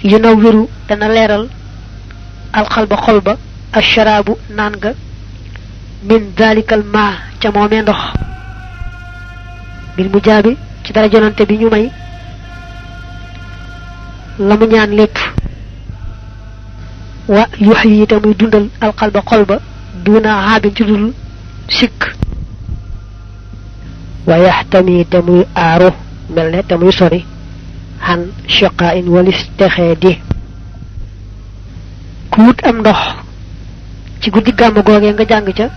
yunawwiru dana leeral alxalba xol ba asharaabu naan ga min dalikal maa ca moomee ndox bil mu jaabi ci dara jonante bi ñu may la mu ñaan lépp wa yuhyi te muy dundal alxalba xol ba duna haabin ci dul sikk wa yaxtami te muy aaru mel ne te muy sori xan shiqaa'in walis texee di ku wut am ndox ci guddi gàmm googee nga jàng ca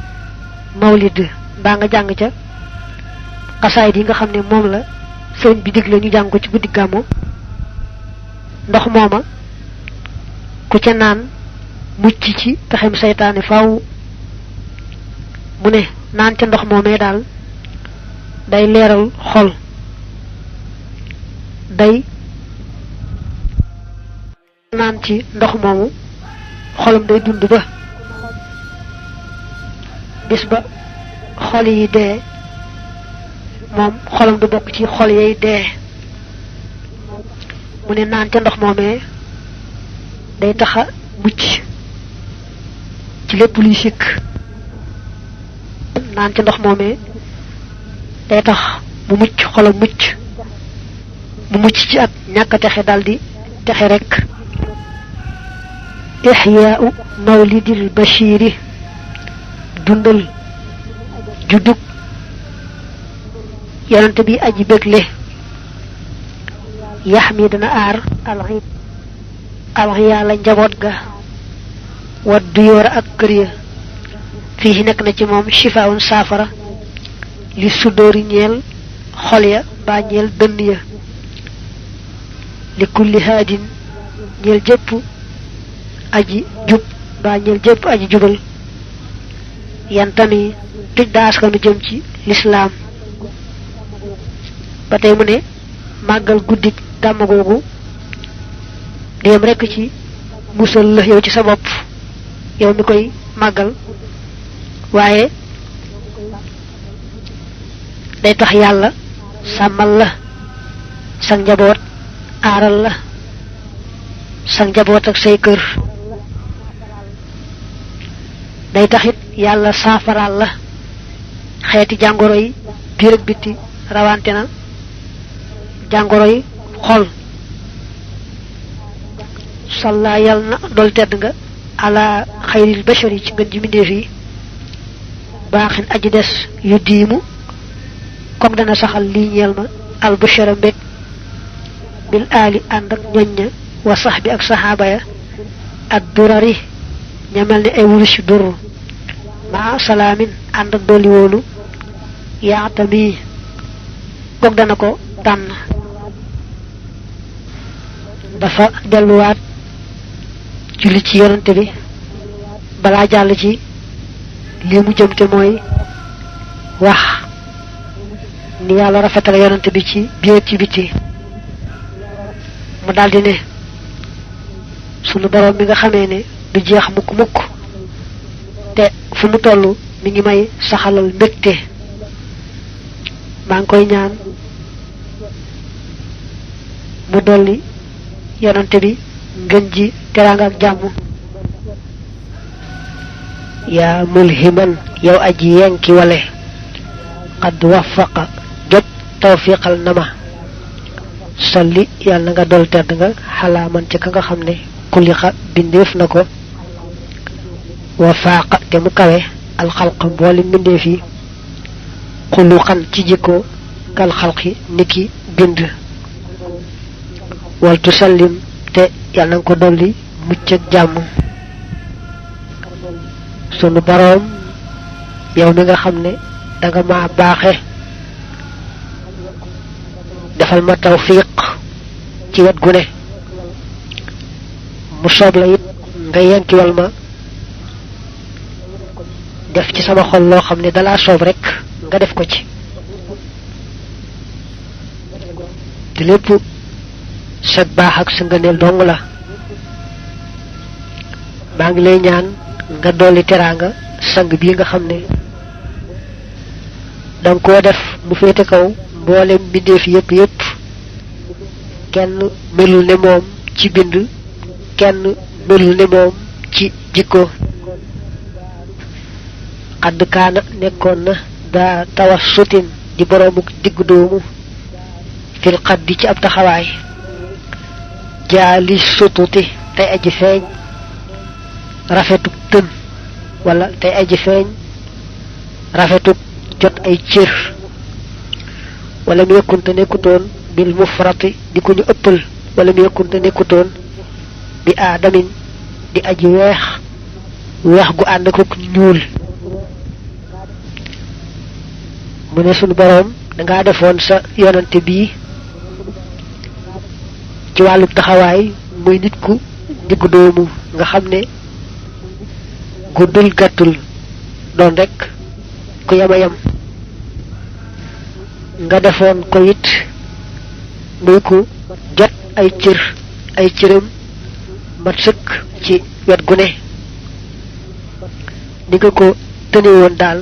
mawlid mbaa nga jàng ca xasaayid yi nga xam ne moom la sëriñ bi digle ñu jàng ko ci guddi gàmmu ndox mooma ku ca naan mucc ci pexem seytaane faaw mu ne naan ca ndox moomee daal day leeral xol day naan ci ndox moomu xolam day dund ba bis ba xol yi dee moom xolam du bokk ci xol yay dee mu ne naan ca ndox moomee day taxa mucc ci lépp luy sikk naan ca ndox moomee day tax mu mucc xolam mucc mu mucc ci ak ñàkk texe daldi texe rek ihyaa'u mawlidil bashiri dundal juddug yonent bi aji bégle yaxmi dana aar alxiyaa la njaboot ga wat du yoor ak kër ya fii nekk na ci moom shifaawun saafara li sudóori ñeel xol ya baa ñeel dënn ya li kulli haadin ñeel jëpp aji jub baa ñeel jëpp aji jubal yantami tuj daas ka nu jëm ci lislaam ba tey mu ne màggal guddik gàmm googu di yem rekk ci musal la yow ci sa bopp yow mi koy màggal waaye day tax yàlla sàmmal la sa njaboot aaral la sa njaboot ak say kër day taxit yàlla saafaraal la xeeti jàngoro yi biir ak biti rawante na jàngoro yi xol salla yàlla na dool tedd nga ala xayril bashari ci ngën ji mbindéef yi baaxin aji des yu diimu kook dana saxal lii ñeel ma albushara mbég bil aali ànd ak ñoñña wa sax bi ak saxaaba ya ak durari ña mel ni ay wurus dur ma salaamin ànd ak dolli wóolu yaatami kook dana ko tànn dafa delluwaat julli ci yonante bi balaa jàll ci lii mu jëm te mooy wax ni yàlla rafetal yonante bi ci biir ci biti mu daldi ne sunu borom mi nga xamee ne du jeex mukk mukk te fu mu toll mi ngi may saxalal mbégte maa ngi koy ñaan mu dolli yonante bi ngën ji teraanga ak jàmm yaa mulhiman yow aji yenki wale qad waffaqa jot tawfiqal na ma salli yàlla na nga dol tedd nga xalaa man ci ka nga xam ne xuliqa bindeef na ko wa faaqa te mu kawe alxalq mbooli mbindeef yi xuluqan ci jikko kal xalqi niki bind wal tusallim te yàlla na nga ko dolli mucc ak jàmm sunu boroom yow mi nga xam ne danga ma baaxe defal ma tawfiq ci wet gu ne mu soob la it nga yenkiwal ma def ci sama xol loo xam ne dalaa soob rek nga def ko ci te lépp sa baax ak sa ngëneel dong la maa ngi lay ñaan nga dolli teraanga sang bii nga xam ne danga koo def mu féete kaw mboolem mbindeef yépp kenn melul ne moom ci bind kenn melul ne moom ci jikko xadd kaana nekkoon na daa tawassutin di boroomuk diggu doomu fil xaddi ci ab taxawaay jaali sututi tey aji feeñ rafetuk tën wala tey aji feeñ rafetuk jot ay cër wala mu yekkunte nekkutoon bil mufrati di ko ñu ëppal wala mu yekkunte nekkutoon bi aadamin di aji weex weex gu ànd ak ñuul mu ne sunu boroom dangaa defoon sa yonante bii ci wàllu taxawaay muy nit ku diggu doomu nga xam ne guddul gàttul doon rek ku yama yam nga defoon ko it muy ku jot ay cëram mat sëkk ci wet gu ne ni nga ko tëne woon daal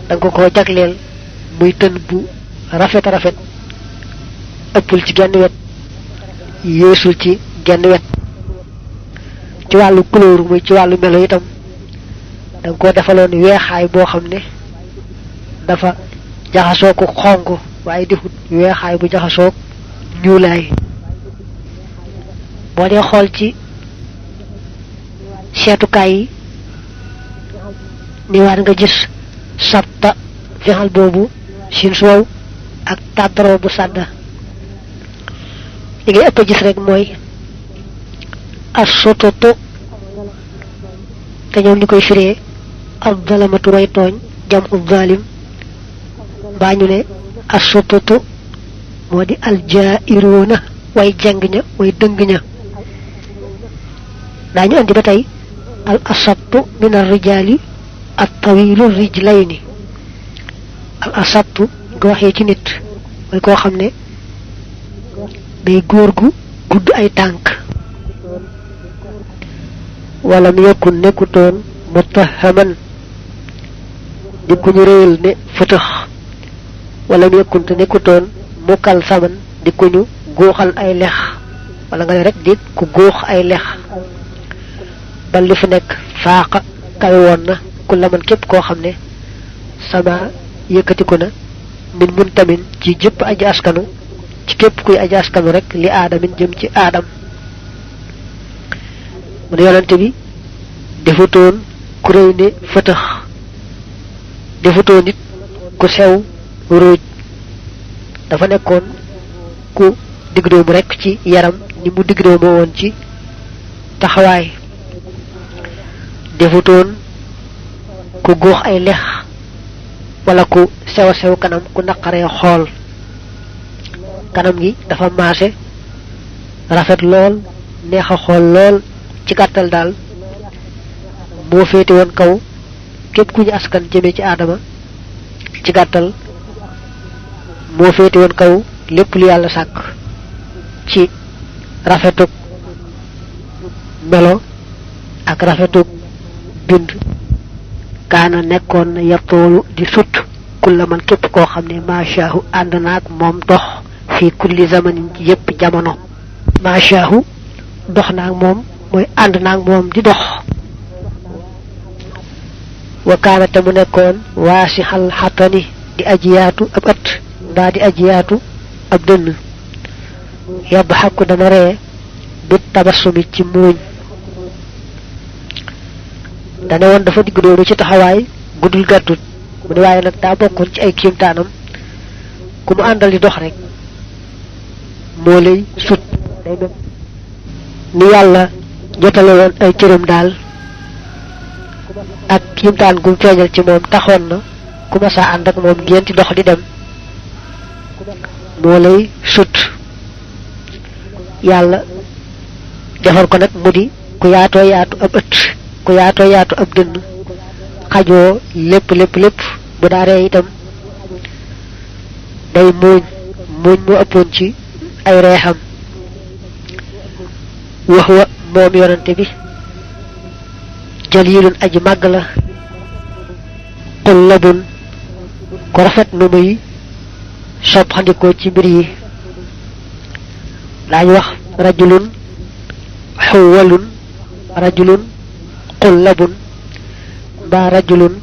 danga ko jagleel muy tën bu rafet a rafet ëppul ci genn wet yeesul ci genn wet ci wàllu couleur muy ci wàllu melo itam danga ko defaloon weexaay boo xam ne dafa jaxasoo ko xonq waaye defut weexaay bu jaxasoo ñuulaay boo dee xool ci seetukaay yi ni war nga gis sabta fexal boobu sin soow ak tàddaro bu sàdda li ngay ëpp gis rek mooy as sototo te ñoom ni koy firee al zalamatu way tooñ jam u zalim baa ñu ne as sototo moo di al jairuuna way jeng ña way dëng ña daañu andi ba tey al asabtu min ar rijaali at tawilu rijlayni al asabtu nga waxee ci nit mooy koo xam ne day góor gu gudd ay tànk wala mu yekkun nekkutoon mutahaman di ku ñu réyal ne fëtëx wala mu yekkun te nekkutoon mukal saman di ku ñu góoxal ay lex wala nga ne rek di ku góox ay lex bal li fi nekk faaqa kawe woon na ku la man képp koo xam ne sama yëkkatiku na min mun tamin ci jëpp aji askanu ci képp kuy aji askanu rek li aadamin jëm ci aadam mu ne yonante bi defutoon ku réy ne fëtëx defutoon nit ku sew róoj dafa nekkoon ku digg doomu rek ci yaram ni mu digg doomu woon ci taxawaay defutoon ku góox ay lex wala ku sew sew kanam ku naqaree xool kanam gi dafa maase rafet lool neex a xool lool ci gàttal daal moo féete woon kaw képp ku ñu askan jëme ci aadama ci gàttal moo féete woon kaw lépp lu yàlla sàkk ci rafetug melo ak rafetug bind kaana nekkoon na yattoolu di sut kulla man képp koo xam ne maashaahu ànd naag moom dox fii kulli zamanin ci yépp jamono maashaahu dox naag moom mooy ànd naag moom di dox wa kaana te mu nekkoon waasixal xatani di ajiyaatu ab ët mbaa di ajiyaatu ab dënn yadxaku dana ree bit tabassumi ci muuñ dane woon dafa digg doomu ci taxawaay guddul gàttut mu ne waaye nag daa bokkoon ci ay kiimtaanam ku mu àndal di dox rek moo lay sut day mel ni yàlla jotale woon ay cëram daal ak kiimtaan gum feeñal ci moom taxoon na ku ma saa ànd ak moom ngeen di dox di dem moo lay sut yàlla defar ko nag mu di ku yaatoo yaatu ab ët ku yaatoo yaatu ab dënn xajoo lépp bu daaree itam day muuñ mu ëppoon ci ay reexam wax wa moom yonante bi jalilun aji màgg la xullabun ko rafet nu muy soppandikoo ci mbir yi daañu wax rajulun xuwalun rajulun qullabun ba rajulun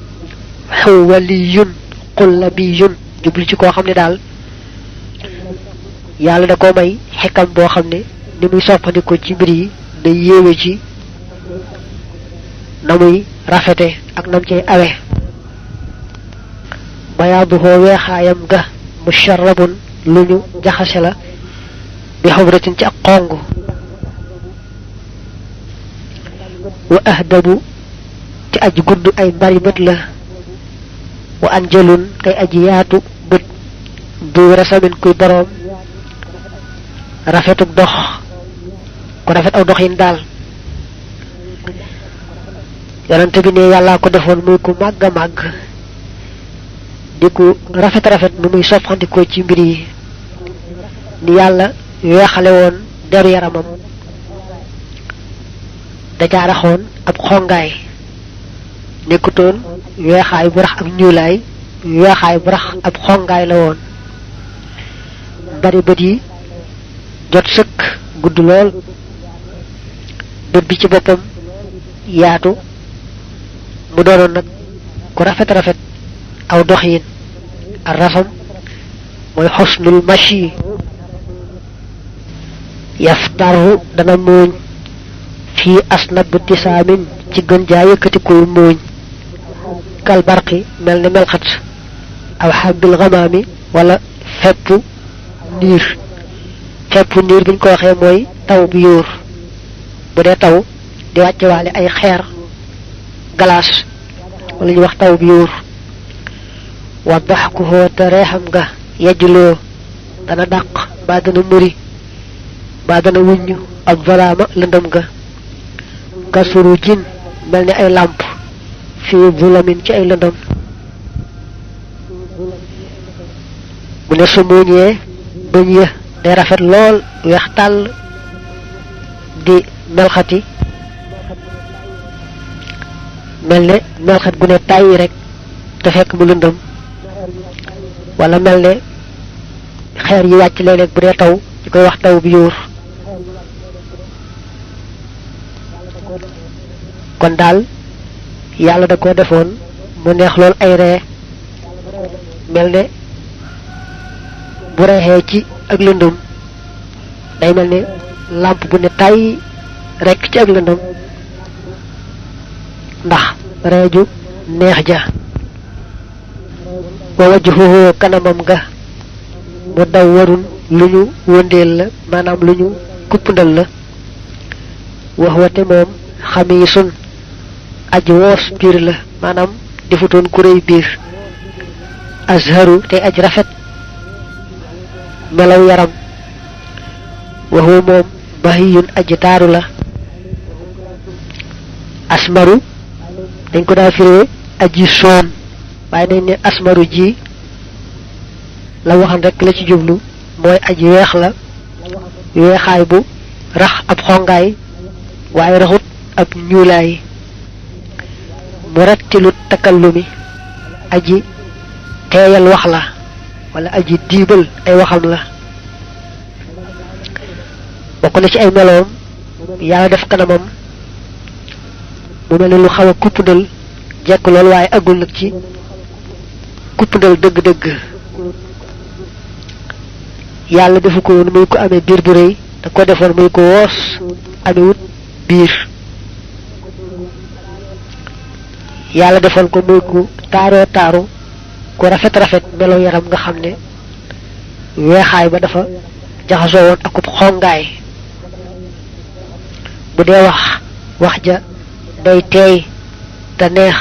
xuwaliyun qullabiyun jublu ci koo xam ne daal yàlla da ko may xikam boo xam ne ni muy soppandiko ci mbir yi day yéeme ci na muy rafete ak nam cay awe bayaaduhoo weexaayam ga musharrabun lu ñu jaxase la bi xubratin ci ak xong wa ahdabu te aji gudd ay bari bët la wa anjalun tey aji yaatu bët du rasamin kuy boroom rafetuk dox ko rafet aw doxin daal yonent bi ne yàllaa ko defoon muy ku màgg a màgg di ku rafet rafet nu muy soppandikoo ci mbir yi ni yàlla weexale woon deru yaramam da ca raxoon ab xongaay nekkutoon weexaay bu rax ak ñuulaay weexaay bu rax ab xongaay la woon bari bët yi jot sëkk gudd lool bët bi ci boppam yaatu mu doonoon nag ku rafet rafet aw doxin ar rasam mooy xusnul mashi yaftaru dana muuñ fii asnab tisaamin ci gën jaa yëkkatikuy muuñ kal barqi mel ni melxat aw xabbil xamaami wala fepp niir buñ ko waxee mooy taw bi yóor bu dee taw di wàcce waale ay xeer glace wala ñu wax taw bi yóor wa daxkuhoo te reexam nga yejjuloo dana dàq ba dana muri ba dana wuññ ab zalaama lëndëm ga kasuru jin mel ni ay làmp fii zulamin ci ay lëndëm mu ne su muuñee bëñ ya day rafet lool weex tàll di melxati mel ne melxat gu ne tàyyi rek te fekk mu lëndëm wala mel ne xeer yi wàcc léeg-léeg bu dee taw ñu koy wax taw bi yóor kon daal yàlla da ko defoon mu neex lool ay ree mel ne bu reexee ci ak lëndëm day mel ne làmp bu ne tàyyi rekk ci ak lëndëm ndax reeju neex ja wa wajhuhu kanamam ga mu daw warun lu ñu wëndeel la maanaam lu ñu kuppndal la wax wate moom xamiisun aji woos biir la maanaam defutoon kuréy biir azharu te aj rafet melaw yaram waxu moom bahiyun aji taaru la asmaru dañ ko daa firee aji soon waaye dañ ne asmaru ji la waxan rek la ci jublu mooy aji weex la weexaay bu rax ab xongaay waaye raxut ab ñuulaay murattilu takallumi aji teeyal wax la wala aji diibal ay waxam la bokk na ci ay meloom yàlla def kanamam mu mel ne lu xaw a kuppndal jekk lool waaye agul nag ci kuppndal dëgg-dëgg yàlla defu ko woon muy ko amee biir bu rëy da ko defoon muy ko woos amewut biir yàlla defoon ko muy ku taaroo taaru ku rafet rafet melo yaram nga xam ne weexaay ba dafa jaxasoo woon akub xongaay bu dee wax ja day teey te neex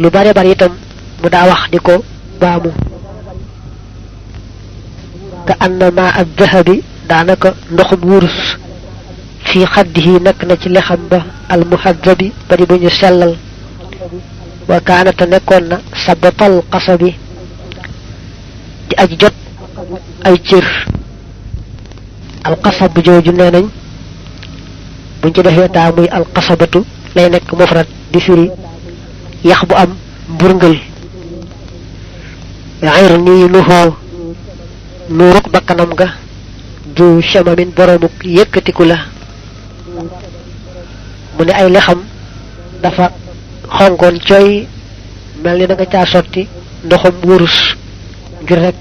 lu bare bari itam mu daa wax di ko baamu ka annama ad dahabi daanaka ndoxum wurus fii xaddihi nekk na ci lexam ba al muhaddabi bari bu ñu sellal wa kaanata nekkoon na sabatal qasabi di aj jot ay cër al qasab jooju nee nañ buñ ci defee taa muy al qasabatu lay nekk mufrad di firi yax bu am mburngal xayr nii nuhoo nuuruk bakkanam ga du shamamin boromuk yëkkatiku la mu ne ay lexam dafa xongoon cooy mel ni da nga caa sotti ndoxum wurus ngir rek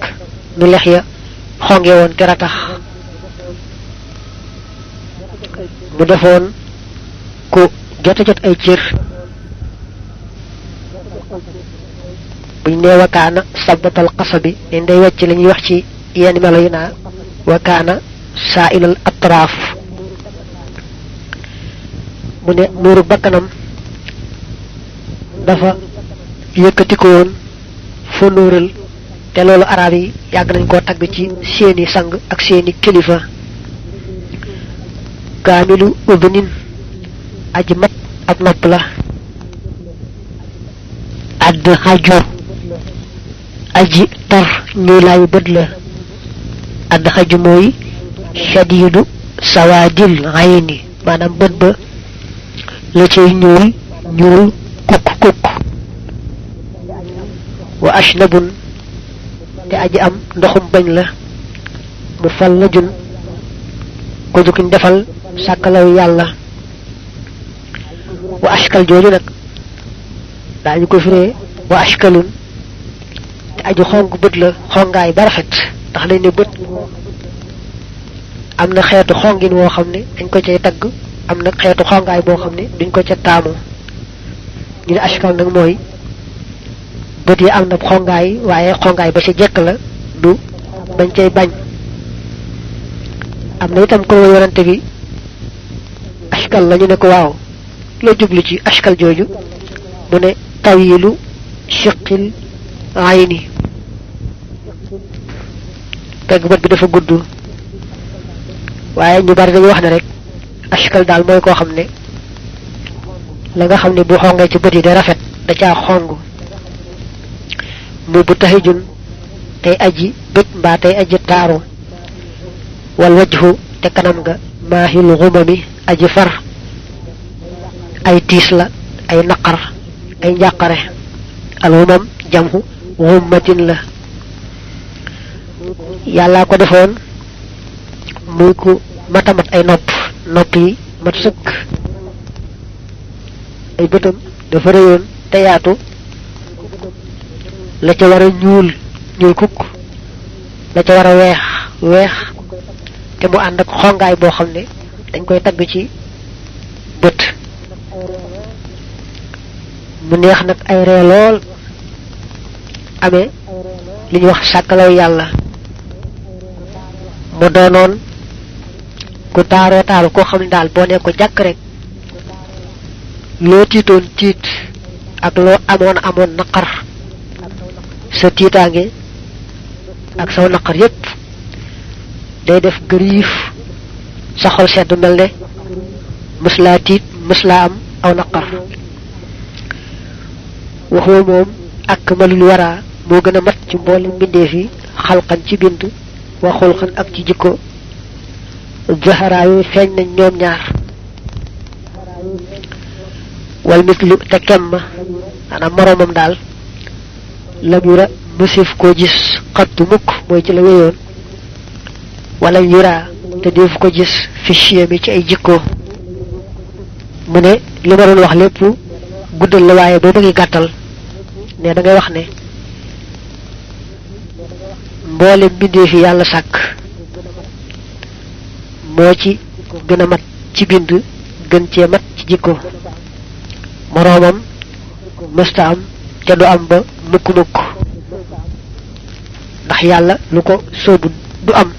nu lex ya xonge woon te ratax mu defoon ku jota jot ay cër buñ ne wakaana sabatal qasabi ne ndey wecc li ñuy wax ci yenn melo yi naa wakaana sa'ilal atraf mu ne nuuru bakkanam dafa yëkkati ko woon fa nuural te loolu arab yi yàgg nañ koo tagg ci seeni sang ak seeni kilifa kaamilu udnin aji mat ab nopp la add xaju aji tar ñuy laayu bët la add xaju mooy shadidu sawadil ayni maanaam bët ba la cay ñuul kukk wa ashnabun te aji am ndoxum bañ la mu fal la jun ko jukiñ defal sàkkalaw yàlla wa ashkal jooju nag daañu ko firee wa ashkalun te aju xonk bët la xongaay ba rafet ndax dañ ne bët am na xeetu xongin woo xam ne dañ ko cay tagg am na xeetu xongaay boo xam ne duñ ko ca taamu ñu ne ashkal nag mooy bët yi am na xongaay waaye xongaay ba ci jekk la du bañ cay bañ am na itam ko yonante bi ashkal la ñu ne ko waaw loo jublu ci ashkal jooju mu ne tawilu shiqil ayni pegg bët bi dafa gudd waaye ñu bari dañuy wax ne rek ashkal daal mooy koo xam ne la nga xam ne bu xongee ci bët yi da rafet da caa xong mu bu tahijun tey aji bët mbaa tey aji taaru wal wajhu te kanam nga maahil xumami aji far ay tiis la ay naqar ay njàqare al xumam jamhu xummatin la yàllaa ko defoon muy ku matamat ay nopp yi mat sëkk ay bëtam dafa réyoon te yaatu la ca war a ñuul kukk la ca war a weex te mu ànd ak xongaay boo xam ne dañ koy tagg ci bët mu neex nag ay ree lool amee li ñuy wax sàkkalaw yàlla mu doonoon ku taaroo taaru koo xam ne daal boo ne ko jàkk rek loo tiitoon tiit ak loo amoon naqar sa tiitaange ak saw naqar yépp day def gëriif sa xol sedd mel ne mës laa tiit mës laa am aw naqar waxoo moom ak malul waraa moo gën a mat ci mboolem mbindeef yi xalqan ci bind wa xulqan ak ci jikko zaharaa yu feeñ nañ ñoom ñaar wal mislu te kemma maanaam moroomam daal lam yura mësif koo gis xattu mukk mooy ci la wéyoon wala yuraa te def ko gis fi chiyami ci ay jikko mu ne li ma doon wax lépp guddal la waaye boo bëggi gàttal ne da ngay wax ne mboole mbindee fi yàlla sàkk moo ci gën a mat ci bind gën cee mat ci jikko moroomam mësta am te du am ba mukk ndax yàlla lu ko soobu du am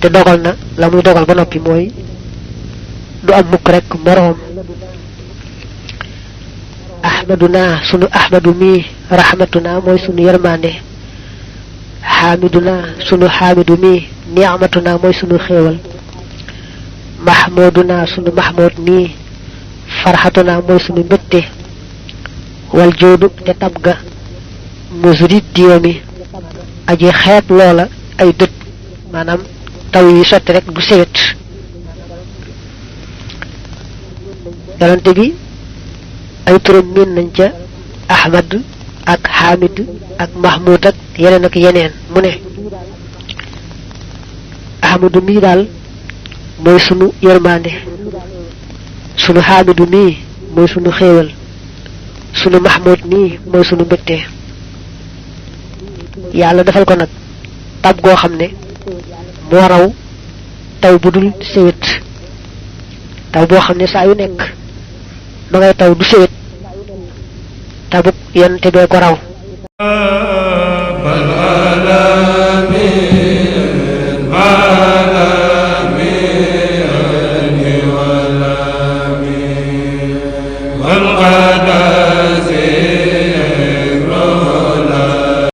te dogal na la muy dogal ba noppi mooy du am mukk rek moroom ahmaduna sunu ahmadu mi rahmatuna mooy sunu yermande hamiduna sunu hamidu mi ni'matuna mooy sunu xéewal mahmuduna sunu mahmud mi farhatuna mooy sunu mbégte wal joodu te tabga musrid diyomi aji xeet loola ay dët maanaam taw yi sotti rek du sewet yonante bi ay turam miin nañ ca ahmad ak hamid ak mahmud ak yeneen mu ne ahmadu mi dal moy sunu yermande sunu hamidu mi moy sunu xewal sunu mahmud ni moy sunu mbekté yalla defal ko nak tab go xamne mo raw taw budul sewet taw bo xamne sa yu nek ma ngay taw du sewet tabuk yonte be ko raw